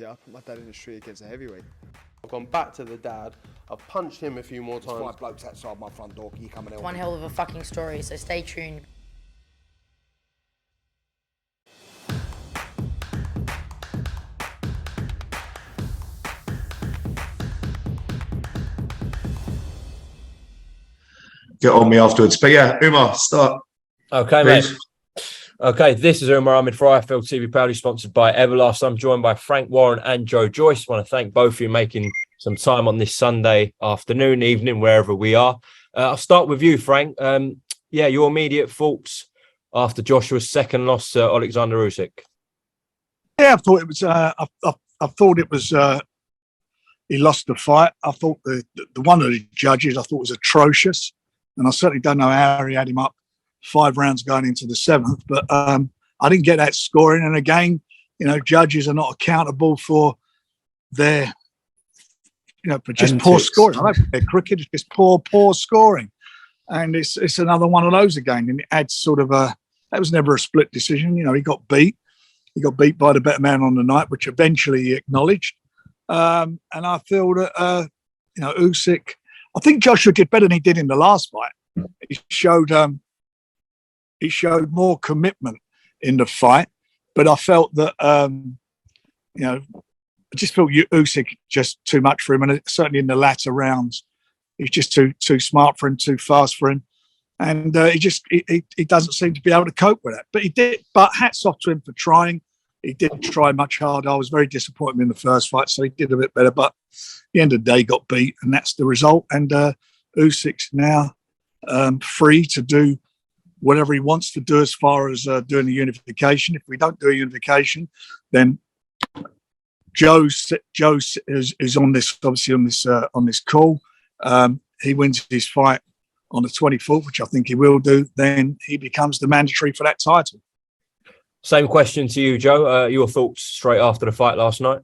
Yeah, I put my dad in the street against a heavyweight. I've gone back to the dad. I've punched him a few more times. 5 blokes outside my front door. Can you come and help One me? hell of a fucking story, so stay tuned. Get on me afterwards. But yeah, Umar, start. Okay, please. mate. Okay, this is Umar Ahmed for IFL TV, proudly sponsored by Everlast. I'm joined by Frank Warren and Joyce. I want to thank both of you making some time on this Sunday afternoon, evening, wherever we are. I'll start with you, Frank. Your immediate thoughts after Joshua's second loss to Alexander Usyk. Yeah, I thought it was. I thought it was. He lost the fight. I thought the one of the judges I thought was atrocious, and I certainly don't know how he had him up 5 rounds going into the 7th. But I didn't get that scoring. And again, judges are not accountable for their, for just poor scoring. I don't think they're crooked. It's just poor scoring, and it's another one of those again. And it adds sort of that was never a split decision. He got beat. He got beat by the better man on the night, which eventually he acknowledged. And I feel that, Usyk, I think Joshua did better than he did in the last fight. He showed more commitment in the fight, but I felt that, I just felt Usyk just too much for him. And certainly in the latter rounds, he's just too smart for him, too fast for him. And he doesn't seem to be able to cope with that. But he did. But hats off to him for trying. He did try much harder. I was very disappointed in the first fight, so he did a bit better. But at the end of the day, he got beat, and that's the result. And Usyk's now free to do whatever he wants to do as far as doing the unification. If we don't do a unification, then Joe is on this, obviously on this call. He wins his fight on the 24th, which I think he will do. Then he becomes the mandatory for that title. Same question to you, Joe. Your thoughts straight after the fight last night?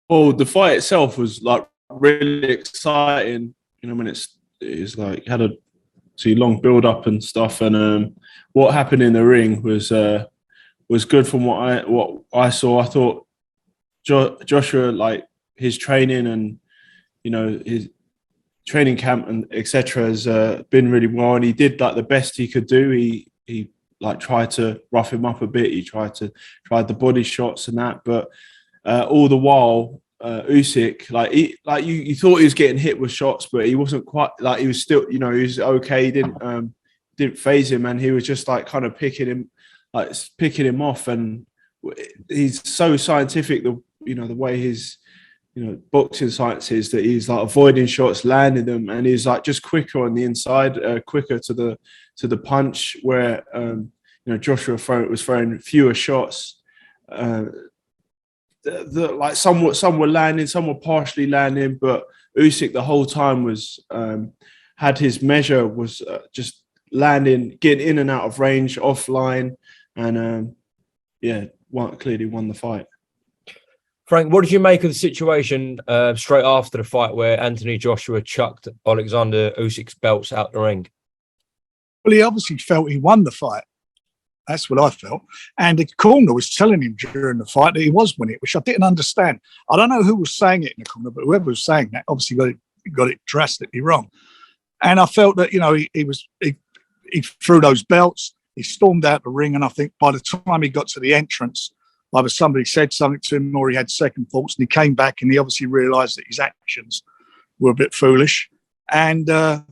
Well, the fight itself was like really exciting. When it's like had a long build up and stuff, and what happened in the ring was good from what I saw. I thought Joshua, like his training and his training camp and etc. has been really well, and he did like the best he could do. He like tried to rough him up a bit. He tried the body shots and that, but all the while, Usyk, you thought he was getting hit with shots, but he wasn't quite. Like he was still, he was okay. He didn't phase him, and he was just like kind of picking him off. And he's so scientific. The way his boxing science is that he's like avoiding shots, landing them, and he's like just quicker on the inside, quicker to the punch. Where Joshua was throwing fewer shots. Like some were landing, some were partially landing, but Usyk the whole time was had his measure, was just landing, getting in and out of range, offline, and clearly won the fight. Frank, what did you make of the situation straight after the fight where Anthony Joshua chucked Alexander Usyk's belts out the ring? Well, he obviously felt he won the fight. That's what I felt. And the corner was telling him during the fight that he was winning it, which I didn't understand. I don't know who was saying it in the corner, but whoever was saying that obviously got it drastically wrong. And I felt that, he threw those belts, he stormed out the ring, and I think by the time he got to the entrance, either somebody said something to him or he had second thoughts, and he came back and he obviously realised that his actions were a bit foolish. And then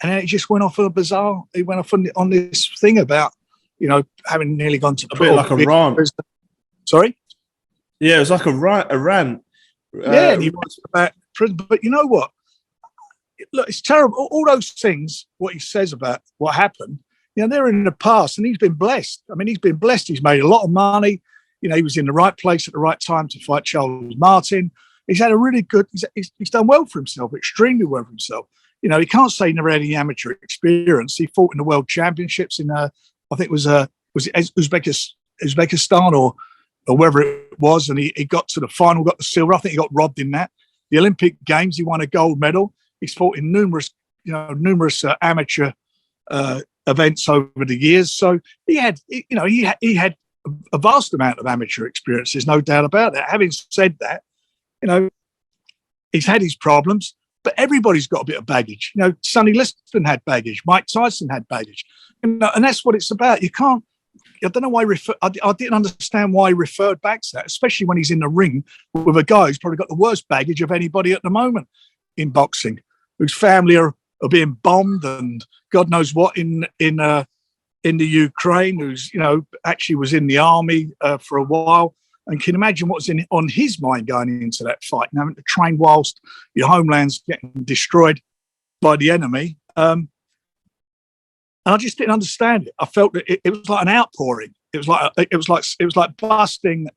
it just went off on he went off on this thing about, having nearly gone to a bit like a rant. Sorry? Yeah, it was like a rant. Yeah, and he wants about prison. But you know what? Look, it's terrible. All those things, what he says about what happened, they're in the past, and he's been blessed. I mean, he's been blessed. He's made a lot of money. He was in the right place at the right time to fight Charles Martin. He's had a really good. He's done well for himself, extremely well for himself. He can't say he never had any amateur experience. He fought in the World Championships in I think was it Uzbekistan or wherever it was, and he got to the final, got the silver. I think he got robbed in that. The Olympic Games, he won a gold medal. He's fought in numerous amateur events over the years. So he had a vast amount of amateur experience. There's no doubt about that. Having said that, you know, he's had his problems, but everybody's got a bit of baggage. You know, Sonny Liston had baggage. Mike Tyson had baggage. You know, and that's what it's about. You can't. I don't know why. I didn't understand why he referred back to that, especially when he's in the ring with a guy who's probably got the worst baggage of anybody at the moment in boxing, whose family are being bombed and God knows what in the Ukraine, who's, you know, actually was in the army for a while, and can imagine what's on his mind going into that fight, and having to train whilst your homeland's getting destroyed by the enemy. And I just didn't understand it. I felt that it was like an outpouring. It was like busting,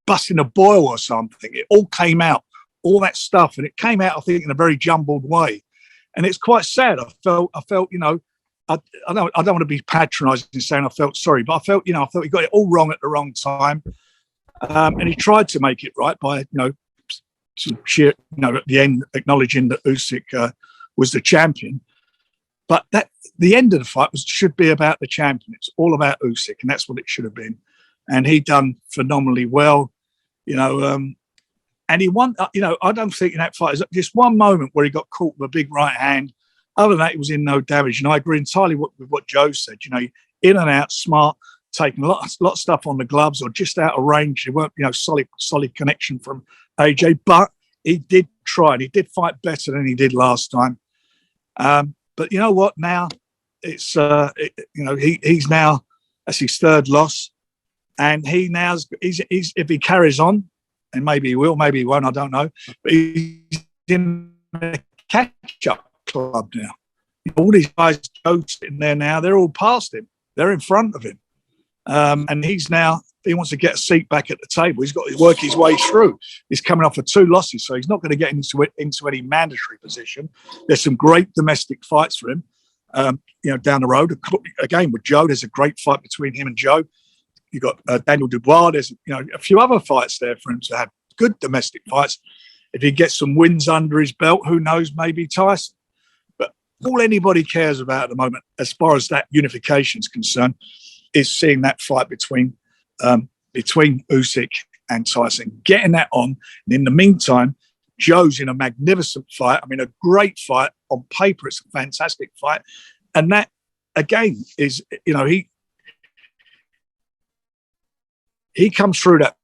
busting a boil or something. It all came out, all that stuff, and it came out, I think, in a very jumbled way. And it's quite sad. I felt, you know, I don't want to be patronising saying I felt sorry, but I felt he got it all wrong at the wrong time, and he tried to make it right by, you know, at the end acknowledging that Usyk was the champion. But the end of the fight should be about the champion. It's all about Usyk, and that's what it should have been. And he done phenomenally well, you know. And he won. You know, I don't think in that fight, there's just one moment where he got caught with a big right hand. Other than that, he was in no damage. And I agree entirely with what Joe said. You know, in and out, smart, taking a lot of stuff on the gloves or just out of range. They weren't, you know, solid connection from AJ. But he did try, and he did fight better than he did last time. But you know what? Now it's he's now, that's his third loss, and he's if he carries on, and maybe he will, maybe he won't, I don't know. But he's in a catch-up club now. All these guys sitting there now, they're all past him. They're in front of him, and he wants to get a seat back at the table. He's got to work his way through. He's coming off of 2 losses, so he's not going to get into any mandatory position. There's some great domestic fights for him, you know, down the road. Again, with Joe, there's a great fight between him and Joe. You've got Daniel Dubois. There's, you know, a few other fights there for him to have good domestic fights. If he gets some wins under his belt, who knows, maybe Tyson. But all anybody cares about at the moment, as far as that unification is concerned, is seeing that fight between Usyk and Tyson, getting that on. And in the meantime, Joe's in a magnificent fight. I mean, a great fight. On paper, it's a fantastic fight. And that, again, is, you know, he comes through that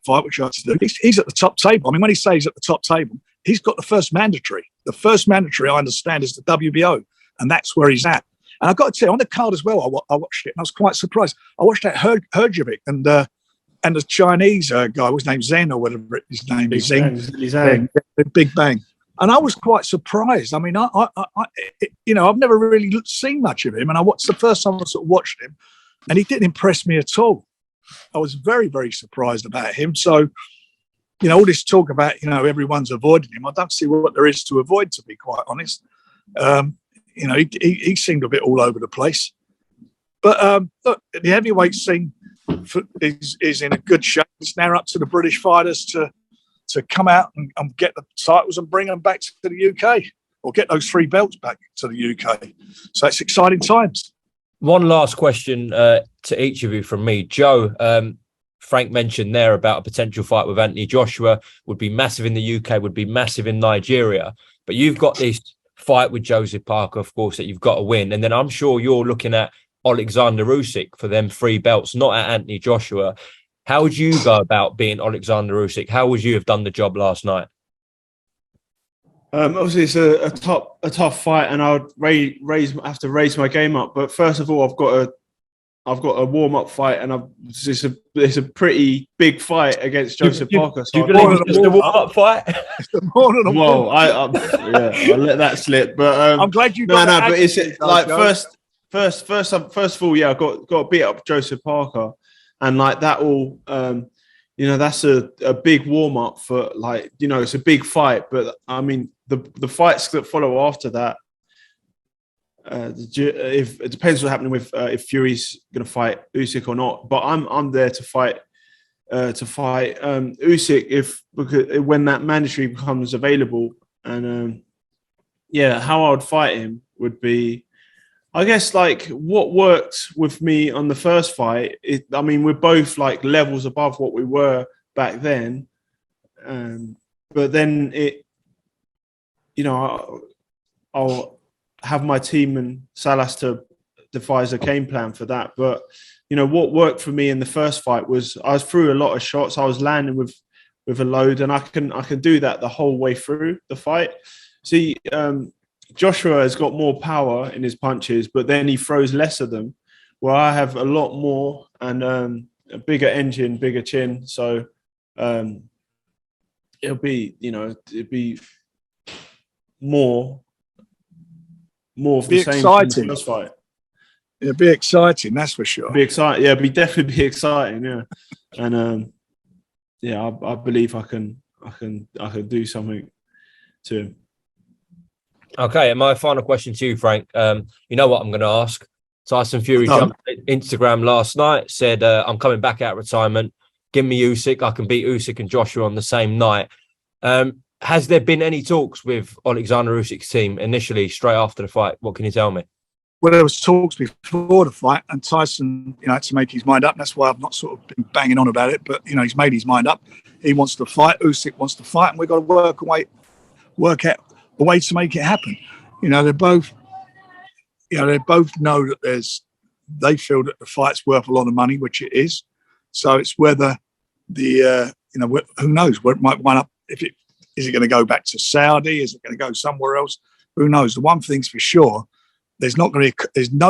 fight, which I have to do. He's at the top table. I mean, when he says he's at the top table, he's got the first mandatory. The first mandatory, I understand, is the WBO, and that's where he's at. And I've got to tell you, on the card as well, I watched it, and I was quite surprised. I watched that Herjavec and the Chinese guy, whose name's Zen or whatever his name is, Big Bang. And I was quite surprised. I mean, I've never really seen much of him, and it's the first time I sort of watched him, and he didn't impress me at all. I was very, very surprised about him. So, you know, all this talk about, you know, everyone's avoiding him, I don't see what there is to avoid, to be quite honest. You know, he seemed a bit all over the place. But look, the heavyweight scene is in a good shape. It's now up to the British fighters to come out and get the titles and bring them back to the UK, or get those 3 belts back to the UK. So it's exciting times. One last question to each of you from me. Joe, Frank mentioned there about a potential fight with Anthony Joshua, would be massive in the UK, would be massive in Nigeria. But you've got this fight with Joseph Parker, of course, that you've got to win. And then I'm sure you're looking at Alexander Usyk for them 3 belts, not at Anthony Joshua. How would you go about being Alexander Usyk? How would you have done the job last night? Obviously, it's a tough fight, and I would have to raise my game up. But first of all, I've got a warm up fight, and it's a pretty big fight against Joseph Parker. So do you believe it's just a warm up fight? Well, I'll let that slip. But I'm glad you. But it's like first of all, yeah, I got to beat up Joseph Parker, and like that all. You know, that's a big warm up for, like, you know, it's a big fight. But I mean, the fights that follow after that, if it depends what's happening with if Fury's going to fight Usyk or not. But I'm there to fight Usyk because when that mandatory becomes available. And how I would fight him would be I guess like what worked with me on the first fight, I mean, we're both like levels above what we were back then. But then I'll have my team and Salas to devise a game plan for that. But, what worked for me in the first fight was I was through a lot of shots. I was landing with a load, and I can do that the whole way through the fight. See, Joshua has got more power in his punches, but then he throws less of them, where I have a lot more and a bigger engine, bigger chin. So it'll be more of the same from the first fight. It'll be exciting, that's for sure. It'll be exciting. Yeah, definitely be exciting. Yeah, and I believe I can do something to him. Okay, and my final question to you, Frank. You know what I'm going to ask? Tyson Fury jumped on Instagram last night, said, I'm coming back out of retirement. Give me USYK. I can beat USYK and Joshua on the same night. Has there been any talks with Alexander Usyk's team initially, straight after the fight? What can you tell me? Well, there was talks before the fight, and Tyson, had to make his mind up. That's why I've not sort of been banging on about it. But he's made his mind up. He wants to fight. Usyk wants to fight, and we've got to work out a way to make it happen. They both know that they feel that the fight's worth a lot of money, which it is. So it's whether who knows where it might wind up. Is it going to go back to Saudi? Is it going to go somewhere else? Who knows? The one thing's for sure, there's no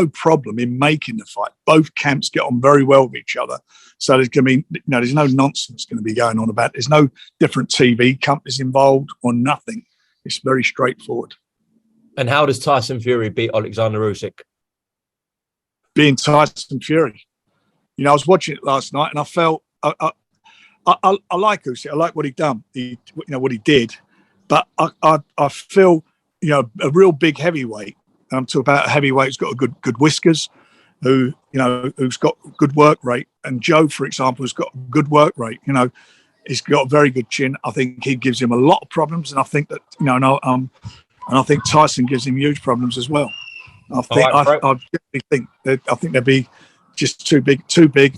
problem in making the fight. Both camps get on very well with each other. So there's going to be, there's no nonsense going to be going on about it. There's no different TV companies involved or nothing. It's very straightforward. And how does Tyson Fury beat Alexander Usyk? Being Tyson Fury. I was watching it last night and I felt I like Usyk. I like what he done. What he did. But I feel, a real big heavyweight. And I'm talking about a heavyweight who's got a good whiskers, who's got good work rate. And Joe, for example, has got good work rate. He's got a very good chin. I think he gives him a lot of problems, and I think that and I think Tyson gives him huge problems as well. I think they'd be just too big,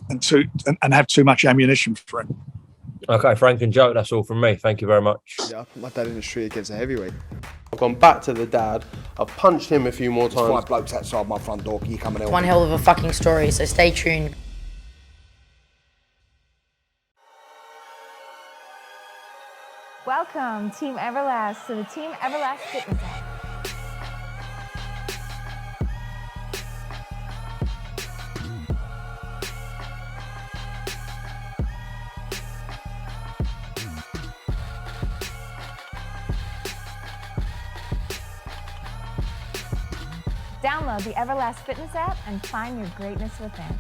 and have too much ammunition for him. Okay, Frank and Joe, that's all from me. Thank you very much. Yeah, I put my dad in the street against a heavyweight. I've gone back to the dad. I've punched him a few more There's times. 5 blokes outside my front door. Can you come and help One me? hell of a fucking story, so stay tuned. Welcome, Team Everlast, to the Team Everlast Fitness app. Download the Everlast Fitness app and find your greatness within.